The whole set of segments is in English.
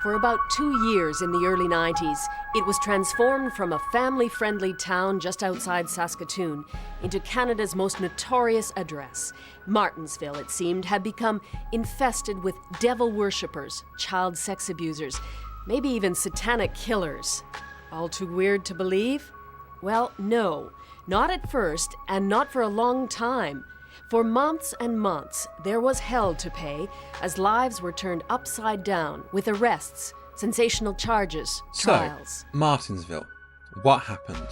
For about 2 years in the early 90s, it was transformed from a family-friendly town just outside Saskatoon into Canada's most notorious address. Martensville, it seemed, had become infested with devil worshippers, child sex abusers, maybe even satanic killers. All too weird to believe? Well, no. Not at first, and not for a long time. For months and months, there was hell to pay as lives were turned upside down with arrests, sensational charges, trials. So, Martensville, what happened?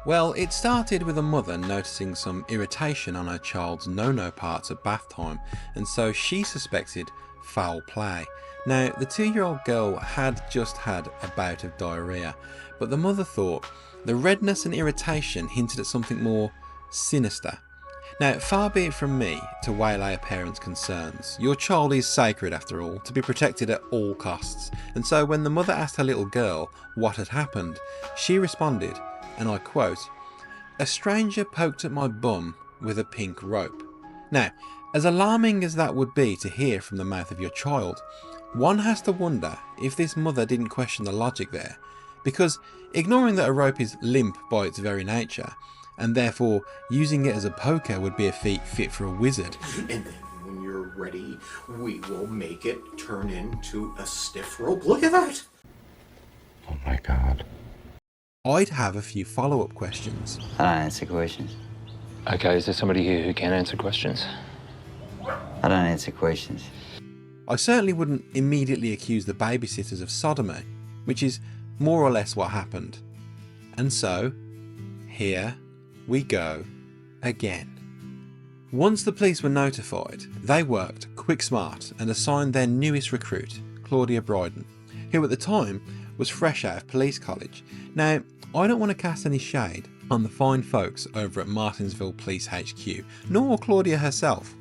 Well, it started with a mother noticing some irritation on her child's no-no parts at bath time, and so she suspected foul play. Now, the 2-year-old girl had just had a bout of diarrhea, but the mother thought the redness and irritation hinted at something more sinister. Now, far be it from me to waylay a parent's concerns. Your child is sacred after all, to be protected at all costs. And so when the mother asked her little girl what had happened, she responded, and I quote, "A stranger poked at my bum with a pink rope." Now, as alarming as that would be to hear from the mouth of your child, one has to wonder if this mother didn't question the logic there. Because ignoring that a rope is limp by its very nature, and therefore using it as a poker would be a feat fit for a wizard. And then when you're ready, we will make it turn into a stiff rope. Look at that! Oh my God. I'd have a few follow-up questions. I don't answer questions. Okay, is there somebody here who can answer questions? I don't answer questions. I certainly wouldn't immediately accuse the babysitters of sodomy, which is more or less what happened. And so, here we go again. Once the police were notified, they worked quick smart and assigned their newest recruit, Claudia Bryden, who at the time was fresh out of police college. Now, I don't want to cast any shade on the fine folks over at Martensville Police HQ, nor Claudia herself,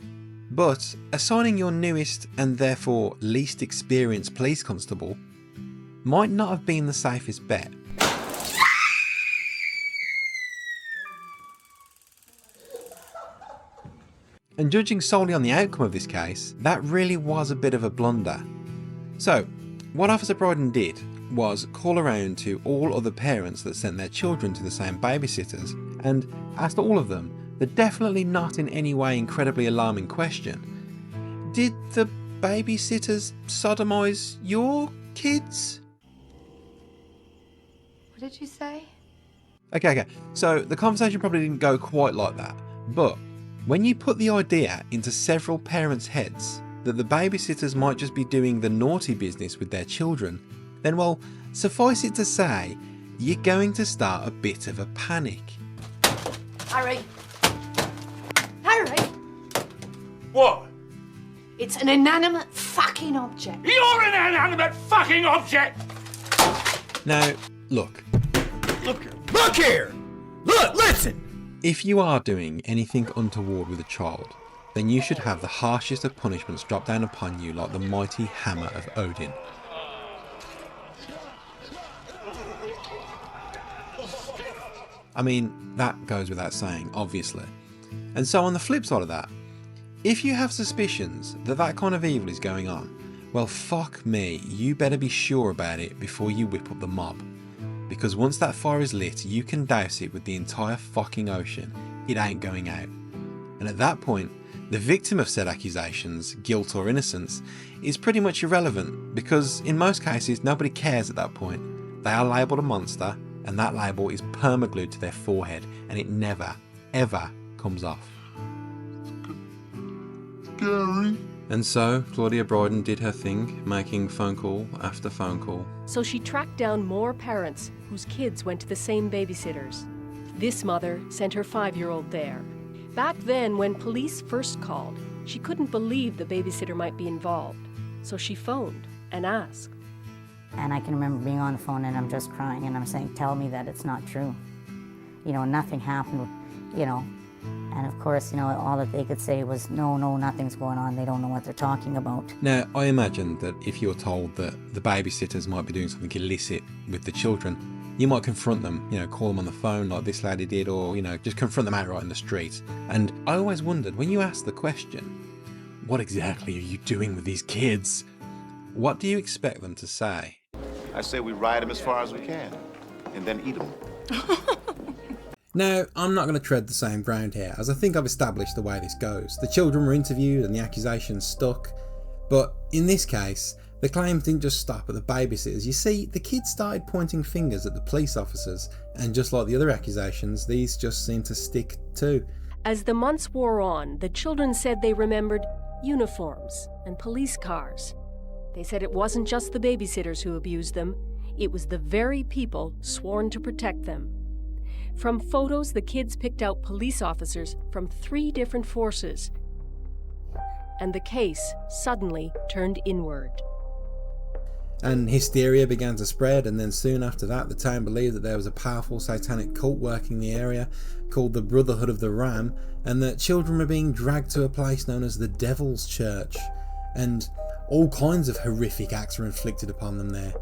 but assigning your newest and therefore least experienced police constable might not have been the safest bet. And judging solely on the outcome of this case, that really was a bit of a blunder. So, what Officer Bryden did was call around to all other parents that sent their children to the same babysitters and asked all of them the definitely not in any way incredibly alarming question: did the babysitters sodomise your kids? What did you say? Okay, so the conversation probably didn't go quite like that, but when you put the idea into several parents' heads that the babysitters might just be doing the naughty business with their children, then well, suffice it to say, you're going to start a bit of a panic. Harry! Harry! What? It's an inanimate fucking object. You're an inanimate fucking object! Now, look. Look here! Look, listen! If you are doing anything untoward with a child, then you should have the harshest of punishments drop down upon you like the mighty hammer of Odin. I mean, that goes without saying, obviously. And so on the flip side of that, if you have suspicions that that kind of evil is going on, well fuck me, you better be sure about it before you whip up the mob. Because once that fire is lit, you can douse it with the entire fucking ocean. It ain't going out. And at that point, the victim of said accusations, guilt or innocence, is pretty much irrelevant because in most cases nobody cares at that point. They are labelled a monster and that label is permaglued to their forehead and it never, ever comes off. Scary. And so, Claudia Bryden did her thing, making phone call after phone call. So she tracked down more parents whose kids went to the same babysitters. This mother sent her 5-year-old there. Back then, when police first called, she couldn't believe the babysitter might be involved. So she phoned and asked. And I can remember being on the phone and I'm just crying and I'm saying, tell me that it's not true. You know, nothing happened, you know. And of course, you know, all that they could say was, no, nothing's going on. They don't know what they're talking about. Now, I imagine that if you're told that the babysitters might be doing something illicit with the children, you might confront them, you know, call them on the phone like this lady did, or, you know, just confront them outright in the street. And I always wondered, when you ask the question, what exactly are you doing with these kids? What do you expect them to say? I say we ride them as far as we can, and then eat them. Now, I'm not going to tread the same ground here, as I think I've established the way this goes. The children were interviewed and the accusations stuck, but in this case, the claims didn't just stop at the babysitters. You see, the kids started pointing fingers at the police officers, and just like the other accusations, these just seemed to stick too. As the months wore on, the children said they remembered uniforms and police cars. They said it wasn't just the babysitters who abused them, it was the very people sworn to protect them. From photos, the kids picked out police officers from 3 different forces, and the case suddenly turned inward. And hysteria began to spread, and then soon after that, the town believed that there was a powerful satanic cult working the area called the Brotherhood of the Ram, and that children were being dragged to a place known as the Devil's Church, and all kinds of horrific acts were inflicted upon them there.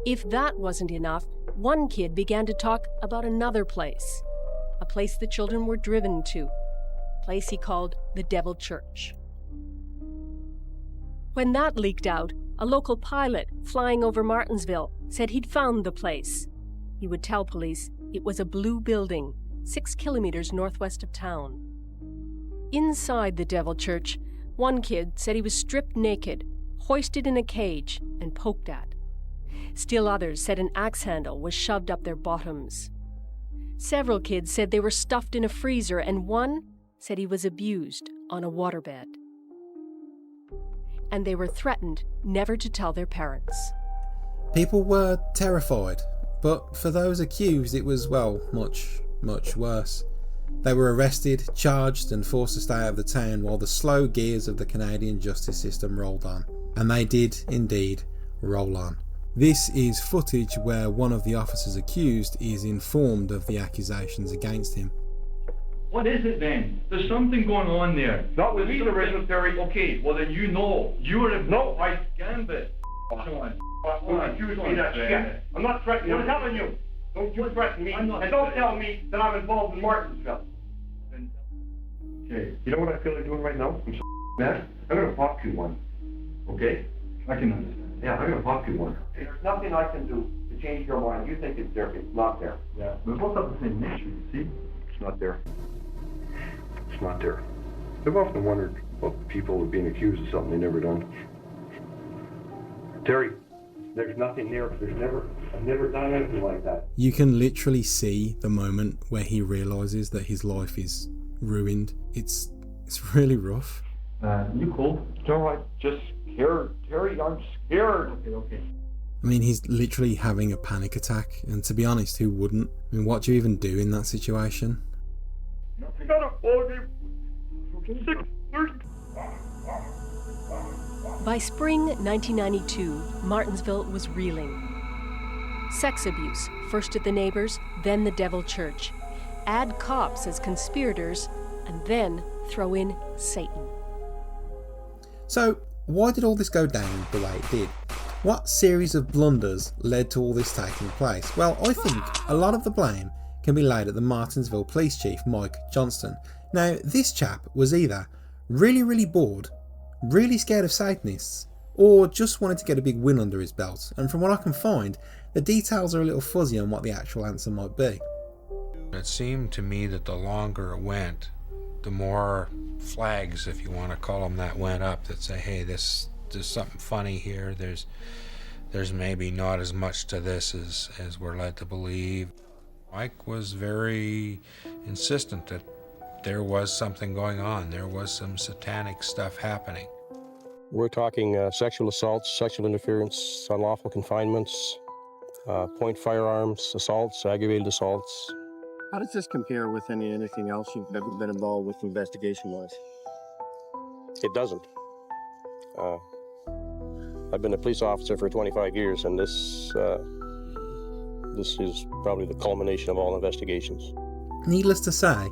If that wasn't enough, one kid began to talk about another place, a place the children were driven to, a place he called the Devil Church. When that leaked out, a local pilot flying over Martinsville said he'd found the place. He would tell police it was a blue building, 6 kilometers northwest of town. Inside the Devil Church, one kid said he was stripped naked, hoisted in a cage, and poked at. Still others said an axe handle was shoved up their bottoms. Several kids said they were stuffed in a freezer, and one said he was abused on a waterbed. And they were threatened never to tell their parents. People were terrified, but for those accused it was, well, much, much worse. They were arrested, charged and forced to stay out of the town while the slow gears of the Canadian justice system rolled on. And they did, indeed, roll on. This is footage where one of the officers accused is informed of the accusations against him. What is it then? There's something going on there. Not with me, the original Terry. Okay, well then you know. You were No. I scanned it. Sean. Don't accuse me of that shit. I'm not threatening you. I'm telling you. Don't you threaten me. I'm not And don't threatening. tell me that I'm involved in Martinsville. Okay, You know what I feel like doing right now? I'm so mad. I'm gonna pop you one. Okay? I can understand. Yeah, I'm gonna pop you one. There's nothing I can do to change your mind. You think it's there. It's not there. Yeah, we both have the same issue, see? It's not there. It's not there. I've often wondered about people being accused of something they never done. Terry, there's nothing there. I've never done anything like that. You can literally see the moment where he realises that his life is ruined. It's really rough. You cool? No, I'm just scared. Terry, I'm scared. Okay. I mean, he's literally having a panic attack, and to be honest, who wouldn't? I mean, what do you even do in that situation? You gotta hold me. 6:30. By spring 1992, Martinsville was reeling. Sex abuse, first at the neighbors, then the Devil Church. Add cops as conspirators, and then throw in Satan. So, why did all this go down the way it did? What series of blunders led to all this taking place? Well, I think a lot of the blame can be laid at the Martinsville Police Chief, Mike Johnston. Now, this chap was either really bored, really scared of Satanists, or just wanted to get a big win under his belt, and from what I can find, the details are a little fuzzy on what the actual answer might be. It seemed to me that the longer it went, the more flags, if you want to call them that, went up that say, hey, there's something funny here, there's maybe not as much to this as we're led to believe. Mike was very insistent that there was something going on, there was some satanic stuff happening. We're talking sexual assaults, sexual interference, unlawful confinements, point firearms, assaults, aggravated assaults. How does this compare with anything else you've ever been involved with investigation-wise? It doesn't. I've been a police officer for 25 years, and this is probably the culmination of all investigations. Needless to say,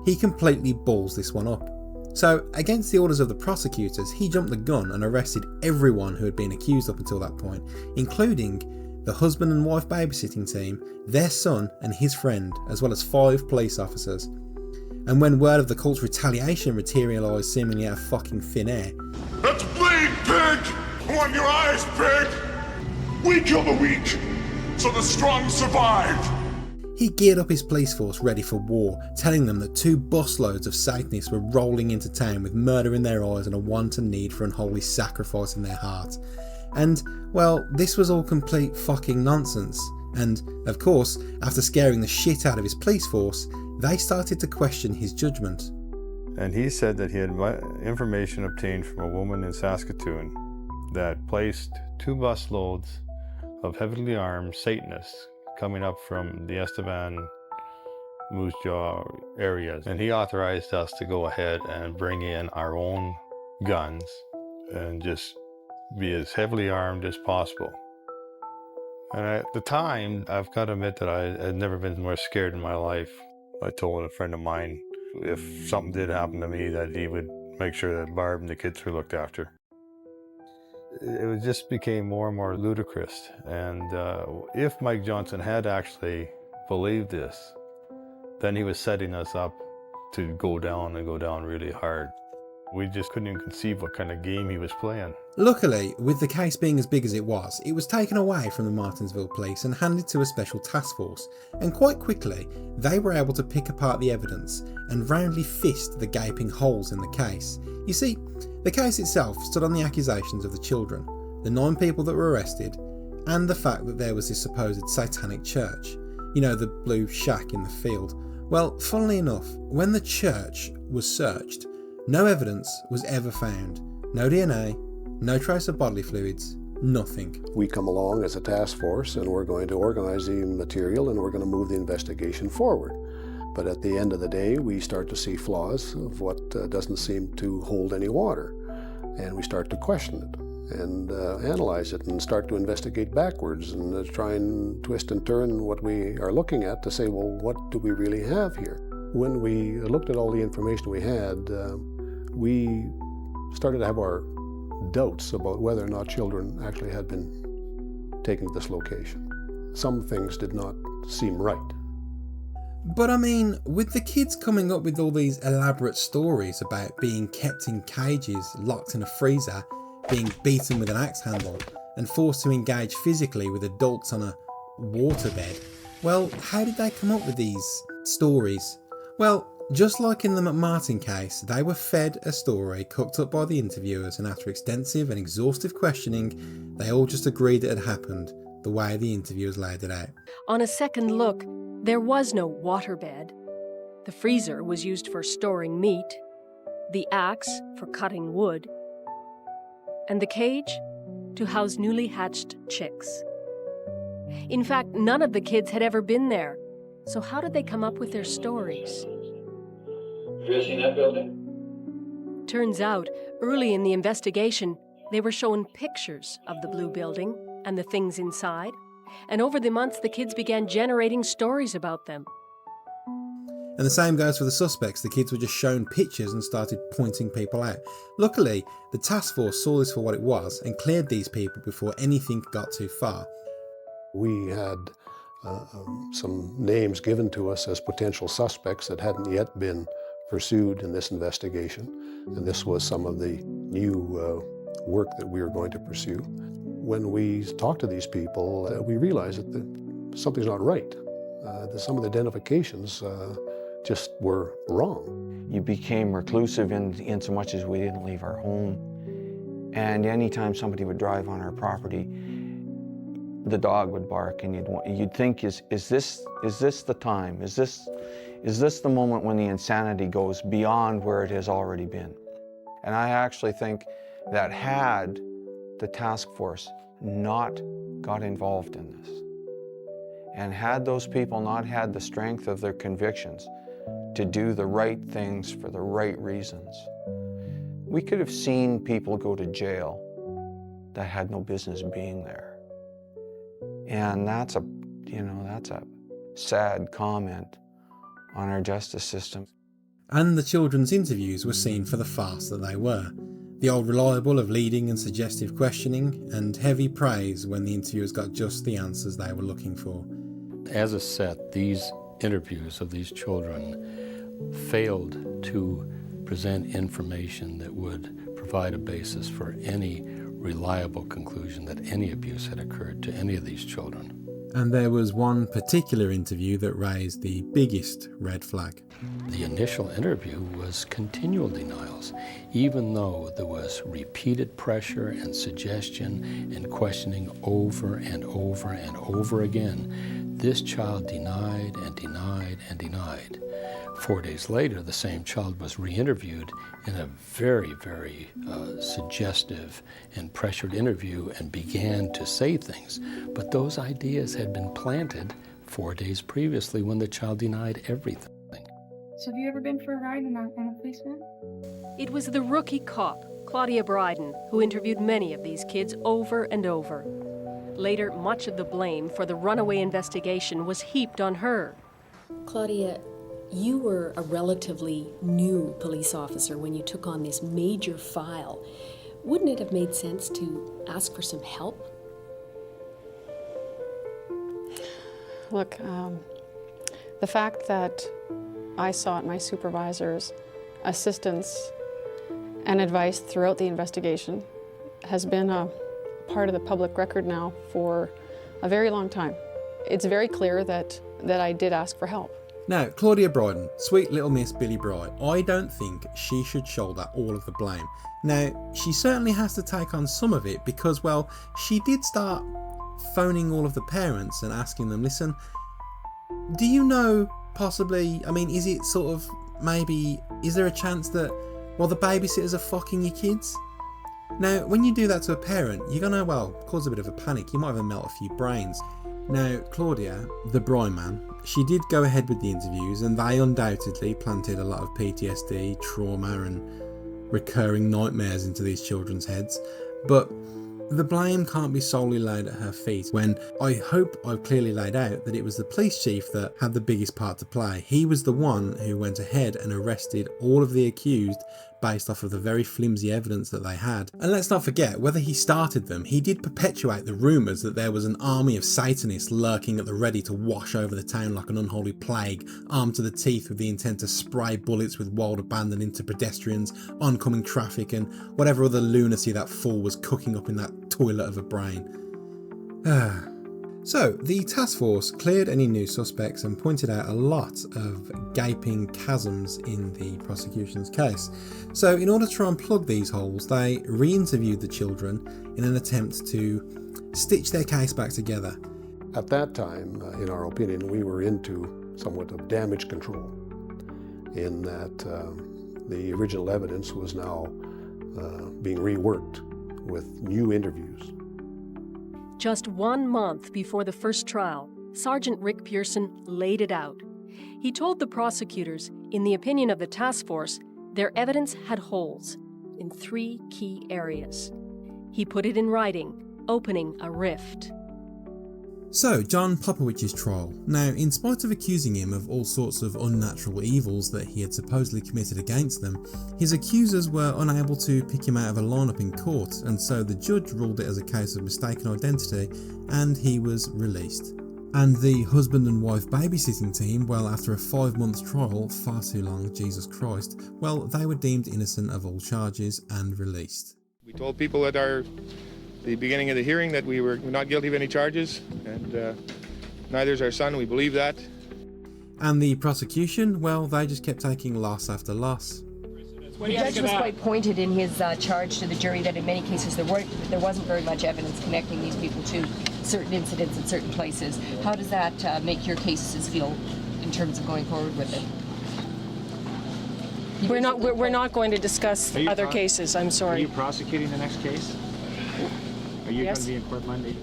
he completely balls this one up. So, against the orders of the prosecutors, he jumped the gun and arrested everyone who had been accused up until that point, including the husband and wife babysitting team, their son and his friend, as well as 5 police officers. And when word of the cult's retaliation materialised seemingly out of fucking thin air, Let's bleed, pig! I want your eyes big! We kill the weak, so the strong survive! He geared up his police force ready for war, telling them that 2 busloads of Satanists were rolling into town with murder in their eyes and a wanton need for unholy sacrifice in their heart. And, well, this was all complete fucking nonsense. And, of course, after scaring the shit out of his police force, they started to question his judgment. And he said that he had information obtained from a woman in Saskatoon that placed 2 busloads of heavily armed Satanists coming up from the Estevan, Moose Jaw areas. And he authorized us to go ahead and bring in our own guns and just be as heavily armed as possible. And at the time, I've got to admit that I had never been more scared in my life. I told a friend of mine if something did happen to me that he would make sure that Barb and the kids were looked after. It just became more and more ludicrous. And if Mike Johnson had actually believed this, then he was setting us up to go down and go down really hard. We just couldn't even conceive what kind of game he was playing. Luckily, with the case being as big as it was taken away from the Martinsville police and handed to a special task force, and quite quickly they were able to pick apart the evidence and roundly fist the gaping holes in the case. You see, the case itself stood on the accusations of the children, the 9 people that were arrested, and the fact that there was this supposed satanic church. You know, the blue shack in the field. Well, funnily enough, when the church was searched, no evidence was ever found. No DNA, no trace of bodily fluids, nothing. We come along as a task force and we're going to organize the material and we're going to move the investigation forward. But at the end of the day, we start to see flaws of what doesn't seem to hold any water. And we start to question it and analyze it and start to investigate backwards and try and twist and turn what we are looking at to say, well, what do we really have here? When we looked at all the information we had, we started to have our doubts about whether or not children actually had been taken to this location. Some things did not seem right. But I mean, with the kids coming up with all these elaborate stories about being kept in cages, locked in a freezer, being beaten with an axe handle, and forced to engage physically with adults on a waterbed, well, how did they come up with these stories? Well, just like in the McMartin case, they were fed a story cooked up by the interviewers, and after extensive and exhaustive questioning, they all just agreed it had happened the way the interviewers laid it out. On a second look, there was no waterbed. The freezer was used for storing meat, the axe for cutting wood, and the cage to house newly hatched chicks. In fact, none of the kids had ever been there, so how did they come up with their stories? Have you ever seen that building? Turns out, early in the investigation, they were shown pictures of the blue building and the things inside, and over the months the kids began generating stories about them. And the same goes for the suspects. The kids were just shown pictures and started pointing people out. Luckily, the task force saw this for what it was and cleared these people before anything got too far. We had some names given to us as potential suspects that hadn't yet been pursued in this investigation, and this was some of the new work that we were going to pursue. When we talked to these people, we realized that something's not right. That some of the identifications just were wrong. You became reclusive in so much as we didn't leave our home, and anytime somebody would drive on our property, the dog would bark, and you'd think, is this the time? Is this the moment when the insanity goes beyond where it has already been? And I actually think that had the task force not got involved in this, and had those people not had the strength of their convictions to do the right things for the right reasons, we could have seen people go to jail that had no business being there. And that's a sad comment on our justice system. And the children's interviews were seen for the farce that they were. The old reliable of leading and suggestive questioning, and heavy praise when the interviewers got just the answers they were looking for. As a set, these interviews of these children failed to present information that would provide a basis for any reliable conclusion that any abuse had occurred to any of these children. And there was one particular interview that raised the biggest red flag. The initial interview was continual denials, even though there was repeated pressure and suggestion and questioning over and over and over again. This child denied and denied and denied. 4 days later, the same child was re-interviewed in a very, very suggestive and pressured interview and began to say things. But those ideas had been planted 4 days previously when the child denied everything. So have you ever been for a ride in a police van? It was the rookie cop, Claudia Bryden, who interviewed many of these kids over and over. Later, much of the blame for the runaway investigation was heaped on her. Claudia, you were a relatively new police officer when you took on this major file. Wouldn't it have made sense to ask for some help? Look, the fact that I sought my supervisor's assistance and advice throughout the investigation has been a part of the public record now for a very long time. It's very clear that I did ask for help. Now, Claudia Bryden, sweet little Miss Billy Bright, I don't think she should shoulder all of the blame. Now, she certainly has to take on some of it because, well, she did start phoning all of the parents and asking them, listen, do you know possibly, I mean, is it sort of maybe, is there a chance that, well, the babysitters are fucking your kids? Now, when you do that to a parent, you're gonna, well, cause a bit of a panic. You might even melt a few brains. Now, Claudia, the Bry man, she did go ahead with the interviews and they undoubtedly planted a lot of PTSD, trauma and recurring nightmares into these children's heads. But the blame can't be solely laid at her feet when I hope I've clearly laid out that it was the police chief that had the biggest part to play. He was the one who went ahead and arrested all of the accused based off of the very flimsy evidence that they had. And let's not forget, whether he started them, he did perpetuate the rumours that there was an army of Satanists lurking at the ready to wash over the town like an unholy plague, armed to the teeth with the intent to spray bullets with wild abandon into pedestrians, oncoming traffic and whatever other lunacy that fool was cooking up in that toilet of a brain. So, the task force cleared any new suspects and pointed out a lot of gaping chasms in the prosecution's case. So, in order to try and plug these holes, they re-interviewed the children in an attempt to stitch their case back together. At that time, in our opinion, we were into somewhat of damage control, in that the original evidence was now being reworked with new interviews. Just 1 month before the first trial, Sergeant Rick Pearson laid it out. He told the prosecutors, in the opinion of the task force, their evidence had holes in 3 key areas. He put it in writing, opening a rift. So, John Popowicz's trial. Now, in spite of accusing him of all sorts of unnatural evils that he had supposedly committed against them, his accusers were unable to pick him out of a lineup in court, and so the judge ruled it as a case of mistaken identity, and he was released. And the husband and wife babysitting team, well, after a 5-month trial, far too long, Jesus Christ, well, they were deemed innocent of all charges and released. We told people at the beginning of the hearing that we were not guilty of any charges, and neither is our son. We believe that. And the prosecution, well, they just kept taking loss after loss. The judge was quite pointed in his charge to the jury that in many cases there wasn't very much evidence connecting these people to certain incidents in certain places. How does that make your cases feel in terms of going forward with it? We're not going to discuss other cases, I'm sorry. Are you prosecuting the next case? Are you going to be in court Monday?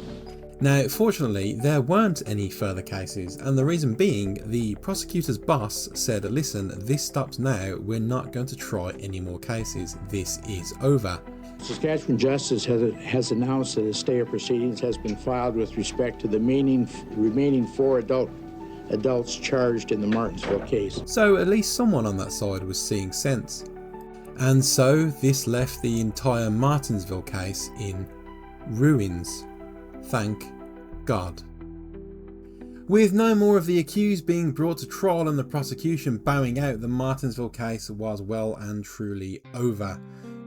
Now, fortunately, there weren't any further cases, and the reason being, the prosecutor's boss said, listen, this stops now, we're not going to try any more cases, this is over. Saskatchewan Justice has announced that a stay of proceedings has been filed with respect to the remaining 4 adults charged in the Martinsville case. So at least someone on that side was seeing sense. And so this left the entire Martinsville case in ruins. Thank God. With no more of the accused being brought to trial and the prosecution bowing out, the Martinsville case was well and truly over.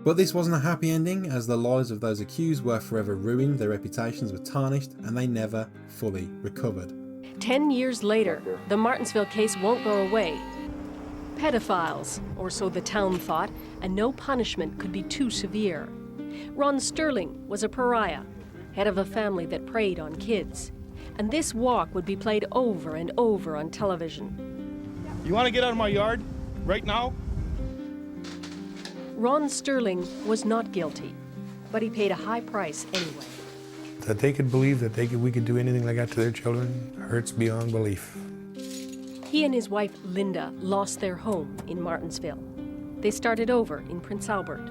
But this wasn't a happy ending, as the lives of those accused were forever ruined, their reputations were tarnished, and they never fully recovered. 10 years later, the Martinsville case won't go away. Pedophiles, or so the town thought, and no punishment could be too severe. Ron Sterling was a pariah, head of a family that preyed on kids. And this walk would be played over and over on television. You want to get out of my yard right now? Ron Sterling was not guilty, but he paid a high price anyway. That they could believe that we could do anything like that to their children hurts beyond belief. He and his wife, Linda, lost their home in Martinsville. They started over in Prince Albert.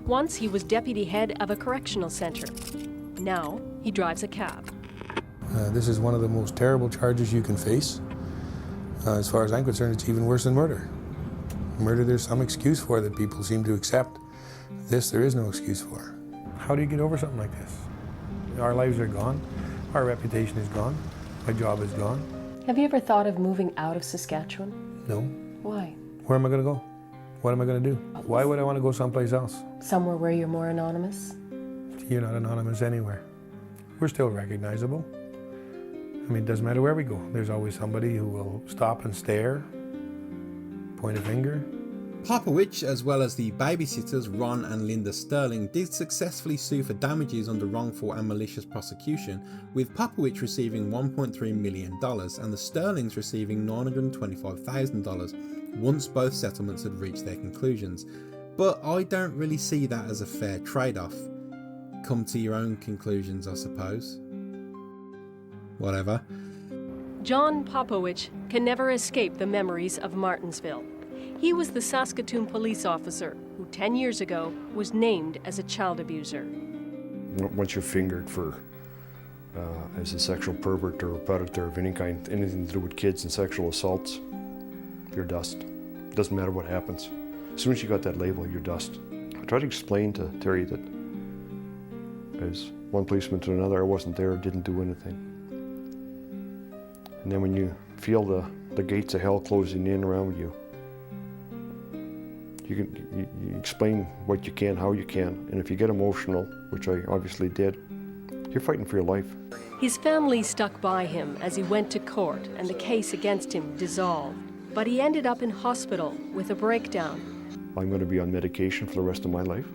Once he was deputy head of a correctional center. Now he drives a cab. This is one of the most terrible charges you can face. As far as I'm concerned, it's even worse than murder. Murder, there's some excuse for that people seem to accept. This, there is no excuse for. How do you get over something like this? Our lives are gone. Our reputation is gone. My job is gone. Have you ever thought of moving out of Saskatchewan? No. Why? Where am I going to go? What am I going to do? Why would I want to go someplace else? Somewhere where you're more anonymous? You're not anonymous anywhere. We're still recognizable. I mean, it doesn't matter where we go. There's always somebody who will stop and stare, point a finger. Popowich, as well as the babysitters Ron and Linda Sterling, did successfully sue for damages under wrongful and malicious prosecution, with Popowich receiving $1.3 million and the Sterlings receiving $925,000 once both settlements had reached their conclusions. But I don't really see that as a fair trade-off. Come to your own conclusions, I suppose. Whatever. John Popowich can never escape the memories of Martinsville. He was the Saskatoon police officer who 10 years ago was named as a child abuser. Once you're fingered for as a sexual pervert or a predator of any kind, anything to do with kids and sexual assaults, you're dust. It doesn't matter what happens. As soon as you got that label, you're dust. I tried to explain to Terry that as one policeman to another, I wasn't there, didn't do anything. And then when you feel the gates of hell closing in around you, you explain what you can, how you can, and if you get emotional, which I obviously did, you're fighting for your life. His family stuck by him as he went to court and the case against him dissolved. But he ended up in hospital with a breakdown. I'm going to be on medication for the rest of my life.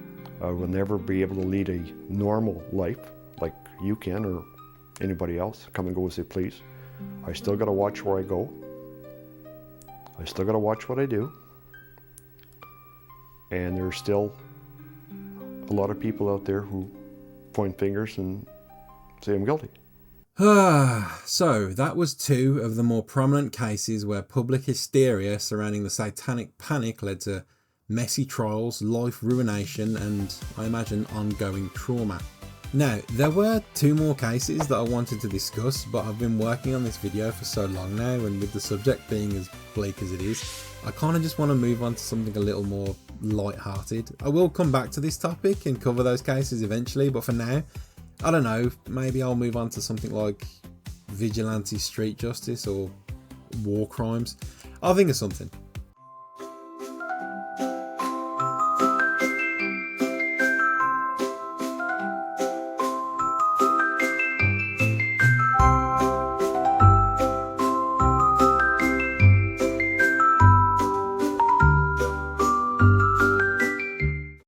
I will never be able to lead a normal life like you can or anybody else. Come and go as they please. I still got to watch where I go. I still got to watch what I do. And there's still a lot of people out there who point fingers and say I'm guilty. So, that was two of the more prominent cases where public hysteria surrounding the satanic panic led to messy trials, life ruination, and I imagine ongoing trauma. Now, there were two more cases that I wanted to discuss, but I've been working on this video for so long now, and with the subject being as bleak as it is, I kind of just want to move on to something a little more light-hearted. I will come back to this topic and cover those cases eventually, but for now, I don't know, maybe I'll move on to something like vigilante street justice or war crimes. I'll think of something.